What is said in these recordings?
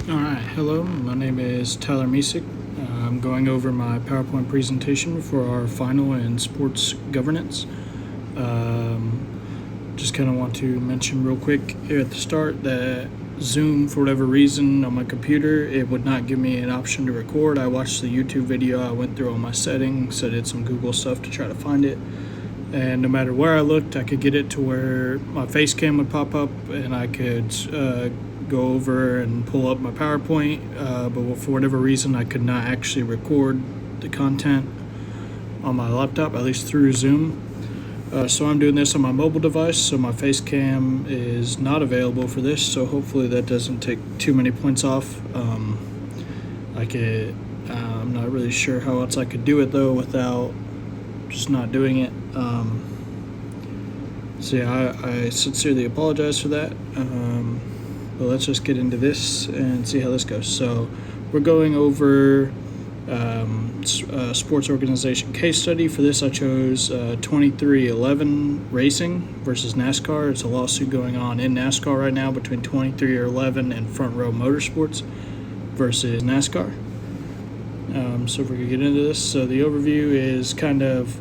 Alright, hello, my name is Tyler Misick. I'm going over my PowerPoint presentation for our final in sports governance. Just kind of want to mention real quick here at the start that Zoom, for whatever reason, on my computer, it would not give me an option to record. I watched the YouTube video, I went through all my settings, I did some Google stuff to try to find it. And no matter where I looked, I could get it to where my face cam would pop up and I could go over and pull up my PowerPoint, but for whatever reason I could not actually record the content on my laptop, at least through Zoom. So I'm doing this on my mobile device, so my face cam is not available for this, so hopefully that doesn't take too many points off. I'm not really sure how else I could do it though without just not doing it. So yeah, I sincerely apologize for that. But let's just get into this and see how this goes. So we're going over a sports organization case study. For this, I chose 2311 Racing versus NASCAR. It's a lawsuit going on in NASCAR right now between 2311 and Front Row Motorsports versus NASCAR. So if we could get into this. So the overview is kind of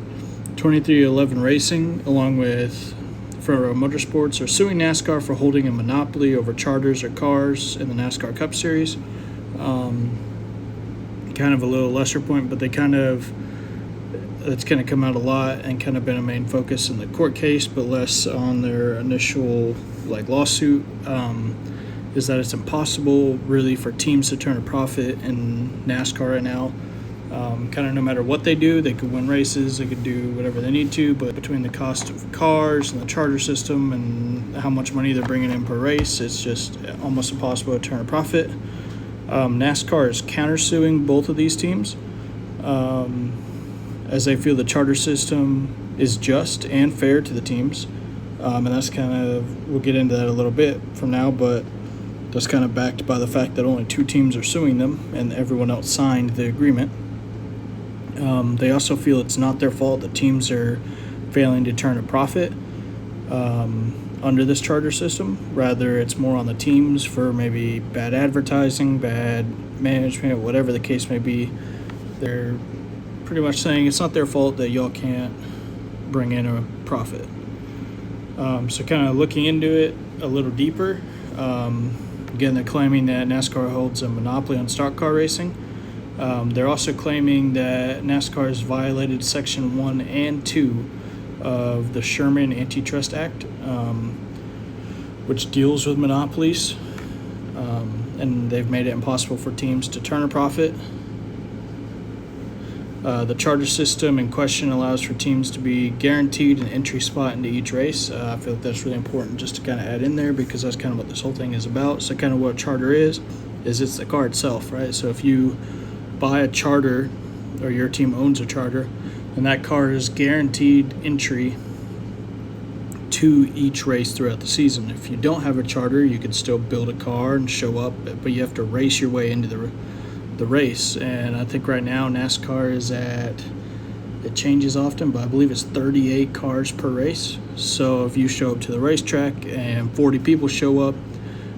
2311 Racing along with Front Row Motorsports are suing NASCAR for holding a monopoly over charters or cars in the NASCAR Cup Series. Kind of a little lesser point, but it's kind of come out a lot and kind of been a main focus in the court case, but less on their initial lawsuit. Is that it's impossible really for teams to turn a profit in NASCAR right now. Kind of no matter what they do, they could win races, they could do whatever they need to, but between the cost of cars and the charter system and how much money they're bringing in per race, it's just almost impossible to turn a profit. NASCAR is countersuing both of these teams as they feel the charter system is just and fair to the teams. And that's we'll get into that a little bit from now, but that's kind of backed by the fact that only two teams are suing them and everyone else signed the agreement. They also feel it's not their fault that teams are failing to turn a profit under this charter system. Rather, it's more on the teams for maybe bad advertising, bad management, whatever the case may be. They're pretty much saying it's not their fault that y'all can't bring in a profit. So kind of looking into it a little deeper, again, they're claiming that NASCAR holds a monopoly on stock car racing. They're also claiming that NASCAR has violated Section 1 and 2 of the Sherman Antitrust Act, which deals with monopolies, and they've made it impossible for teams to turn a profit. The charter system in question allows for teams to be guaranteed an entry spot into each race. I feel like that's really important just to kind of add in there because that's kind of what this whole thing is about. So kind of what a charter is it's the car itself, right? So if you buy a charter or your team owns a charter, and that car is guaranteed entry to each race throughout the season. If you don't have a charter, you can still build a car and show up, but you have to race your way into the race. And I think right now NASCAR is at, it changes often, but I believe it's 38 cars per race. So if you show up to the racetrack and 40 people show up,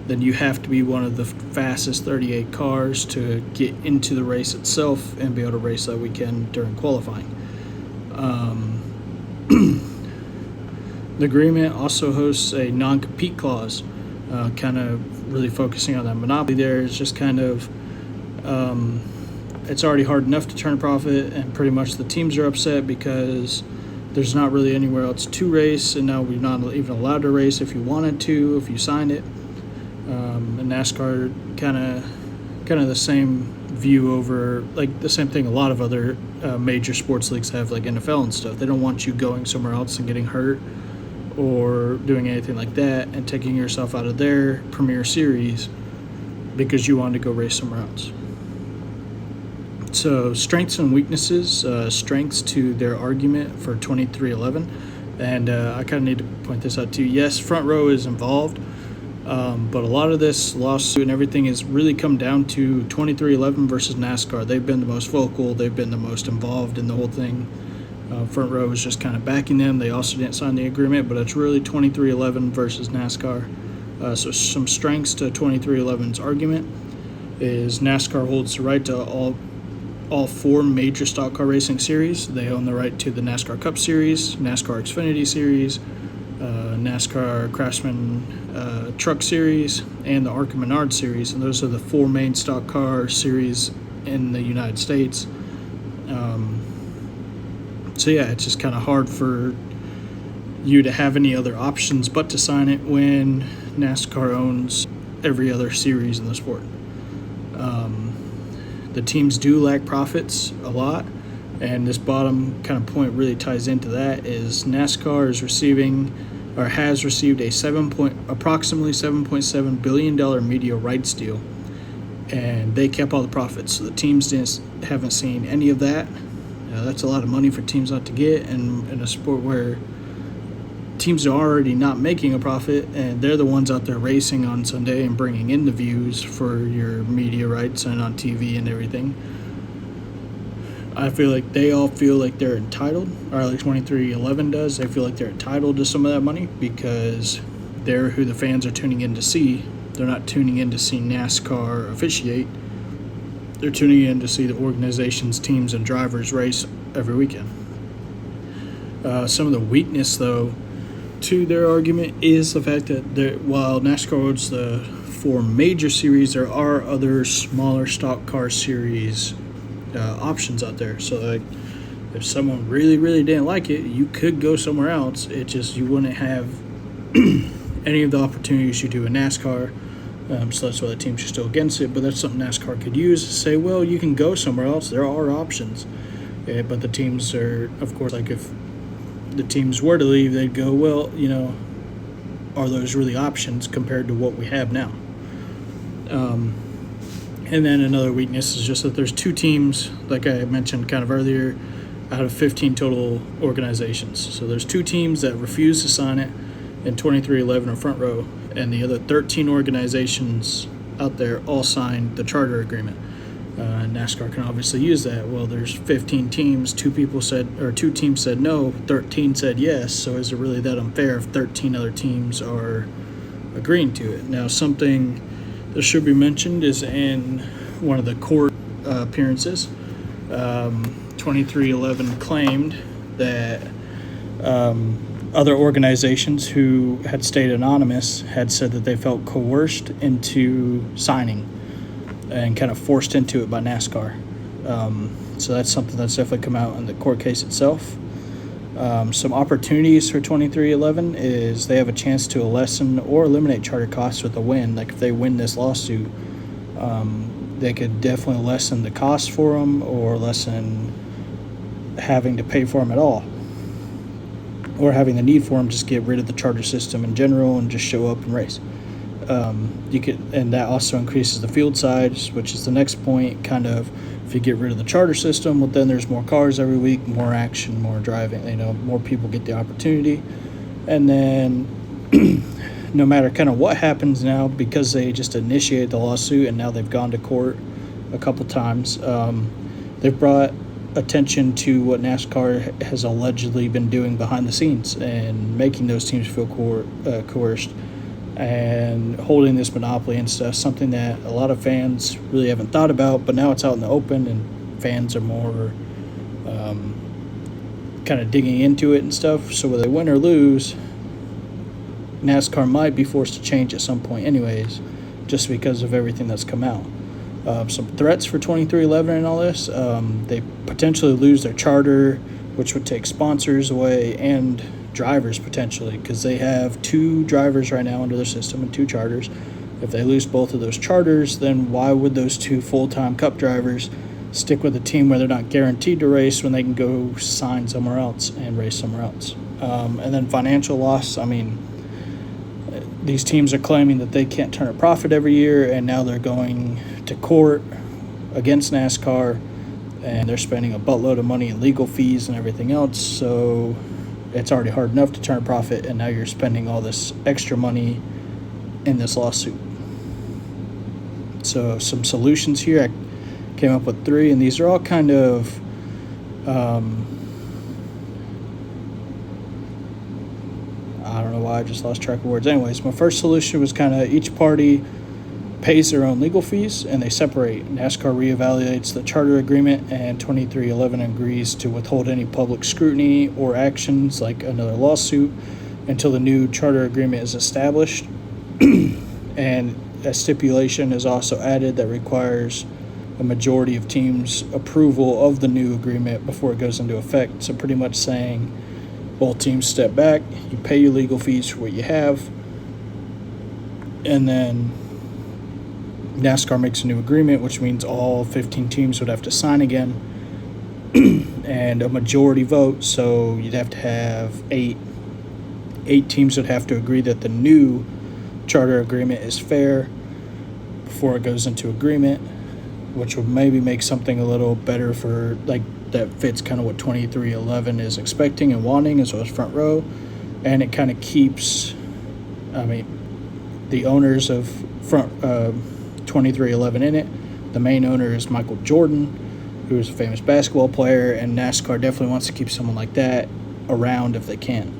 then you have to be one of the fastest 38 cars to get into the race itself and be able to race that weekend during qualifying. The agreement also hosts a non-compete clause, kind of really focusing on that monopoly there. It's just kind of, it's already hard enough to turn a profit, and pretty much the teams are upset because there's not really anywhere else to race, and now we're not even allowed to race if you wanted to, if you signed it. And NASCAR kind of the same view over, the same thing a lot of other major sports leagues have, like NFL and stuff. They don't want you going somewhere else and getting hurt or doing anything like that and taking yourself out of their premier series because you wanted to go race somewhere else. So strengths and weaknesses, strengths to their argument for 2311, and I kind of need to point this out too. Yes, Front Row is involved, but a lot of this lawsuit and everything has really come down to 2311 versus NASCAR. They've been the most vocal, they've been the most involved in the whole thing. Front Row is just kind of backing them. They also didn't sign the agreement, but it's really 2311 versus NASCAR. So some strengths to 2311's argument. is NASCAR holds the right to all four major stock car racing series. They own the right to the NASCAR Cup Series, NASCAR Xfinity Series, NASCAR Craftsman Truck Series, and the ARCA Menard Series. And those are the four main stock car series in the United States. So yeah, it's just kind of hard for you to have any other options but to sign it when NASCAR owns every other series in the sport. The teams do lack profits a lot, and this bottom kind of point really ties into that. Is NASCAR is receiving or has received a approximately $7.7 billion media rights deal, and they kept all the profits. So the teams haven't seen any of that. That's a lot of money for teams not to get, and in a sport where teams are already not making a profit, and they're the ones out there racing on Sunday and bringing in the views for your media rights and on TV and everything. I feel like they all feel like they're entitled, or at least 2311 does. They feel like they're entitled to some of that money because they're who the fans are tuning in to see. They're not tuning in to see NASCAR officiate. They're tuning in to see the organization's teams and drivers race every weekend. Some of the weakness, though, to their argument is the fact that while NASCAR owns the four major series, there are other smaller stock car series options out there. So like, if someone really, really didn't like it, you could go somewhere else. It just, you wouldn't have any of the opportunities you do in NASCAR. So that's why the teams are still against it. But that's something NASCAR could use to say, well, you can go somewhere else. There are options. But the teams are, of course, like if the teams were to leave, they'd go, well, are those really options compared to what we have now? And then another weakness is just that there's two teams, like I mentioned kind of earlier, out of 15 total organizations. So there's two teams that refuse to sign it in 2311 or Front Row, and the other 13 organizations out there all signed the charter agreement. NASCAR can obviously use that. Well, there's 15 teams, two teams said no, 13 said yes, so is it really that unfair if 13 other teams are agreeing to it? Now, something that should be mentioned is in one of the court appearances, 2311 claimed that other organizations who had stayed anonymous had said that they felt coerced into signing and kind of forced into it by NASCAR. So that's something that's definitely come out in the court case itself. Some opportunities for 2311 is they have a chance to lessen or eliminate charter costs with a win. Like if they win this lawsuit, they could definitely lessen the cost for them or lessen having to pay for them at all, or having the need for them, just get rid of the charter system in general and just show up and race. And that also increases the field size, which is the next point. Kind of, if you get rid of the charter system, well, then there's more cars every week, more action, more driving. More people get the opportunity, and then no matter kind of what happens now, because they just initiated the lawsuit and now they've gone to court a couple times. They've brought attention to what NASCAR has allegedly been doing behind the scenes and making those teams feel coerced and holding this monopoly and stuff, something that a lot of fans really haven't thought about, but now it's out in the open and fans are more kind of digging into it and stuff. So whether they win or lose, NASCAR might be forced to change at some point anyways, just because of everything that's come out. Some threats for 2311 and all this, they potentially lose their charter, which would take sponsors away and drivers potentially, because they have two drivers right now under their system and two charters. If they lose both of those charters, then why would those two full-time Cup drivers stick with a team where they're not guaranteed to race when they can go sign somewhere else and race somewhere else? And then financial loss, these teams are claiming that they can't turn a profit every year, and now they're going to court against NASCAR, and they're spending a buttload of money in legal fees and everything else. So it's already hard enough to turn a profit, and now you're spending all this extra money in this lawsuit. So some solutions here, I came up with 3, and these are all kind of I don't know why I just lost track of words. Anyways, my first solution was kind of each party pays their own legal fees, and they separate. NASCAR reevaluates the charter agreement, and 2311 agrees to withhold any public scrutiny or actions like another lawsuit until the new charter agreement is established. And a stipulation is also added that requires a majority of teams' approval of the new agreement before it goes into effect. So pretty much saying both teams step back, you pay your legal fees for what you have, and then NASCAR makes a new agreement, which means all 15 teams would have to sign again, and a majority vote. So you'd have to have eight teams would have to agree that the new charter agreement is fair before it goes into agreement, which would maybe make something a little better for, like, that fits kind of what 2311 is expecting and wanting, as well as Front Row. And it kind of keeps, the owners of 2311 in it. The main owner is Michael Jordan, who is a famous basketball player, and NASCAR definitely wants to keep someone like that around if they can.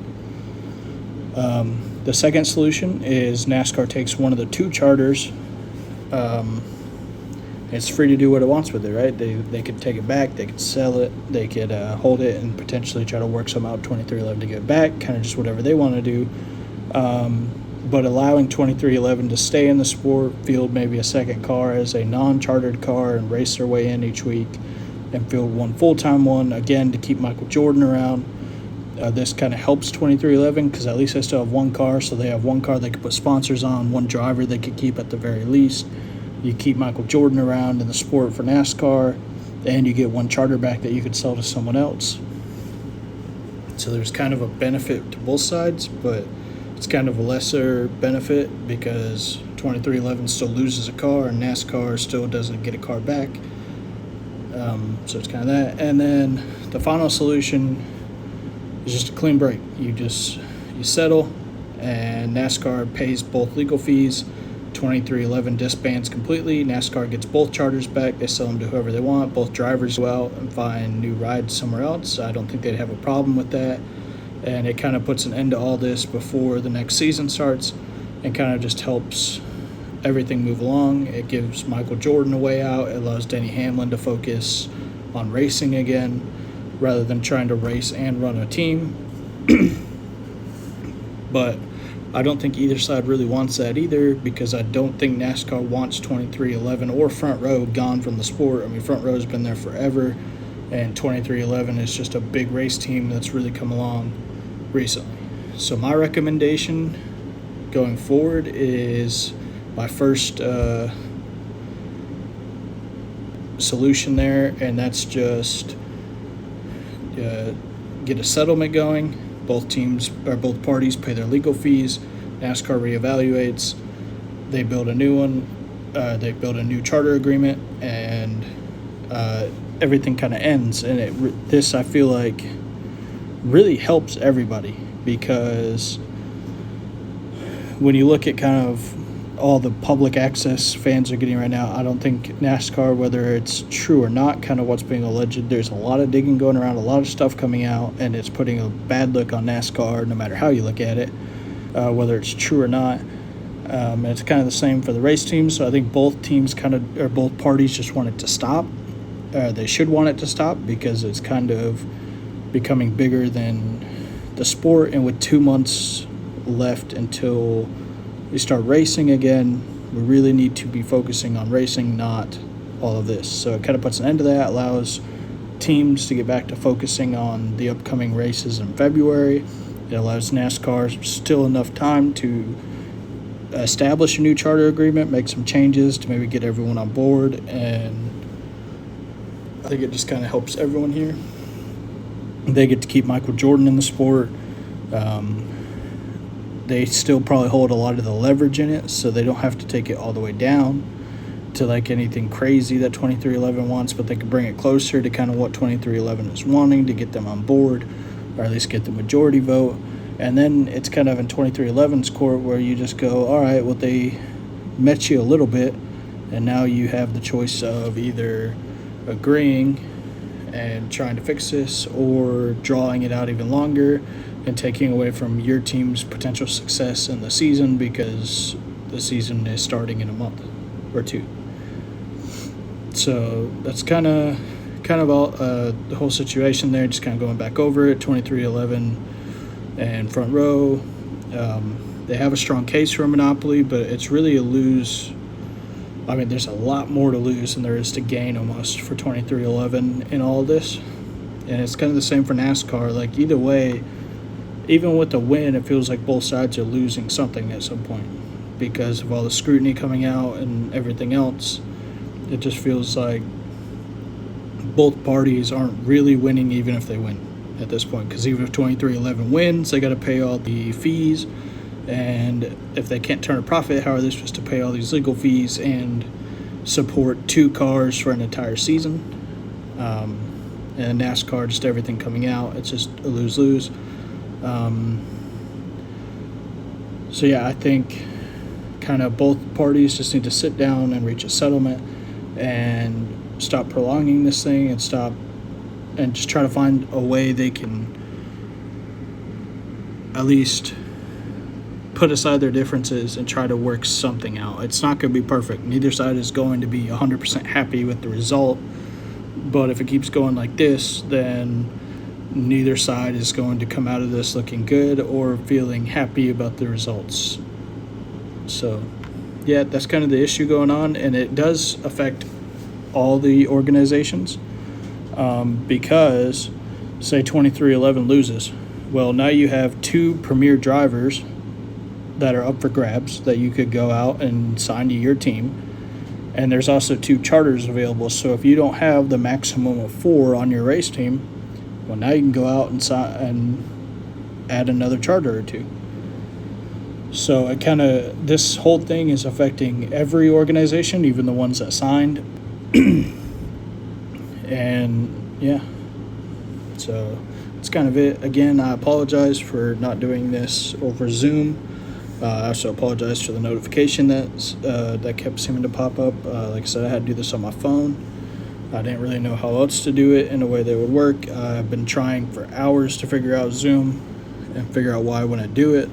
The second solution is NASCAR takes one of the two charters. It's free to do what it wants with it, right? They could take it back, they could sell it, they could hold it and potentially try to work some out 2311 to get it back, kind of just whatever they want to do. But allowing 2311 to stay in the sport, field maybe a second car as a non-chartered car and race their way in each week, and field one full-time one, again, to keep Michael Jordan around. This kind of helps 2311 because at least they still have one car, so they have one car they could put sponsors on, one driver they could keep at the very least. You keep Michael Jordan around in the sport for NASCAR, and you get one charter back that you could sell to someone else. So there's kind of a benefit to both sides, but it's kind of a lesser benefit because 2311 still loses a car and NASCAR still doesn't get a car back. So it's kind of that. And then the final solution is just a clean break. You settle, and NASCAR pays both legal fees. 2311 disbands completely. NASCAR gets both charters back. They sell them to whoever they want. Both drivers go out and find new rides somewhere else. I don't think they'd have a problem with that. And it kind of puts an end to all this before the next season starts, and kind of just helps everything move along. It gives Michael Jordan a way out. It allows Denny Hamlin to focus on racing again rather than trying to race and run a team. But I don't think either side really wants that either, because I don't think NASCAR wants 2311 or Front Row gone from the sport. I mean, Front Row has been there forever, and 2311 is just a big race team that's really come along recently. So my recommendation going forward is my first solution there, and that's just get a settlement going. Both parties pay their legal fees. NASCAR reevaluates. They build a new one. They build a new charter agreement, and everything kind of ends. And this, I feel like, really helps everybody, because when you look at kind of all the public access fans are getting right now, I don't think NASCAR, whether it's true or not, kind of what's being alleged, there's a lot of digging going around, a lot of stuff coming out, and it's putting a bad look on NASCAR no matter how you look at it, whether it's true or not. And it's kind of the same for the race teams. So I think both parties just want it to stop. They should want it to stop, because it's kind of becoming bigger than the sport, and with 2 months left until we start racing again, we really need to be focusing on racing, not all of this. So it kind of puts an end to that, allows teams to get back to focusing on the upcoming races in February. It allows NASCAR still enough time to establish a new charter agreement, make some changes to maybe get everyone on board, and I think it just kind of helps everyone here. They get to keep Michael Jordan in the sport. They still probably hold a lot of the leverage in it, so they don't have to take it all the way down to like anything crazy that 2311 wants, but they can bring it closer to kind of what 2311 is wanting to get them on board, or at least get the majority vote. And then it's kind of in 2311's court where you just go, all right, well, they met you a little bit, and now you have the choice of either agreeing and trying to fix this, or drawing it out even longer and taking away from your team's potential success in the season, because the season is starting in a month. or 2. So that's kind of all the whole situation there. Just kind of going back over it. 23-11 and front row. They have a strong case for a monopoly, but it's really a lose. I mean, there's a lot more to lose than there is to gain almost for 23-11 in all of this. And it's kind of the same for NASCAR. Like, either way, even with the win, it feels like both sides are losing something at some point because of all the scrutiny coming out and everything else. It just feels like both parties aren't really winning even if they win at this point, because even if 23-11 wins, they got to pay all the fees, and if they can't turn a profit, how are they supposed to pay all these legal fees and support 2 cars for an entire season? And NASCAR, just everything coming out, it's just a lose-lose. So yeah, I think kind of both parties just need to sit down and reach a settlement and stop prolonging this thing and just try to find a way they can at least put aside their differences and try to work something out. It's not going to be perfect. Neither side is going to be 100% happy with the result, but if it keeps going like this, then neither side is going to come out of this looking good or feeling happy about the results. So yeah, that's kind of the issue going on, and it does affect all the organizations, because say 23-11 loses, well, now you have 2 premier drivers that are up for grabs that you could go out and sign to your team, and there's also 2 charters available. So if you don't have the maximum of 4 on your race team, well, now you can go out and sign and add another charter or 2. So it this whole thing is affecting every organization, even the ones that signed. And yeah, so it's kind of it. Again, I apologize for not doing this over Zoom. I also apologize for the notification that kept seeming to pop up. Like I said, I had to do this on my phone. I didn't really know how else to do it in a way that would work. I've been trying for hours to figure out Zoom and figure out why I wouldn't do it.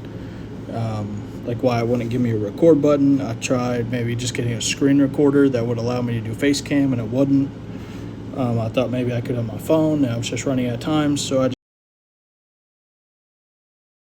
Like why it wouldn't give me a record button. I tried maybe just getting a screen recorder that would allow me to do face cam, and it wouldn't. I thought maybe I could on my phone, and I was just running out of time, so I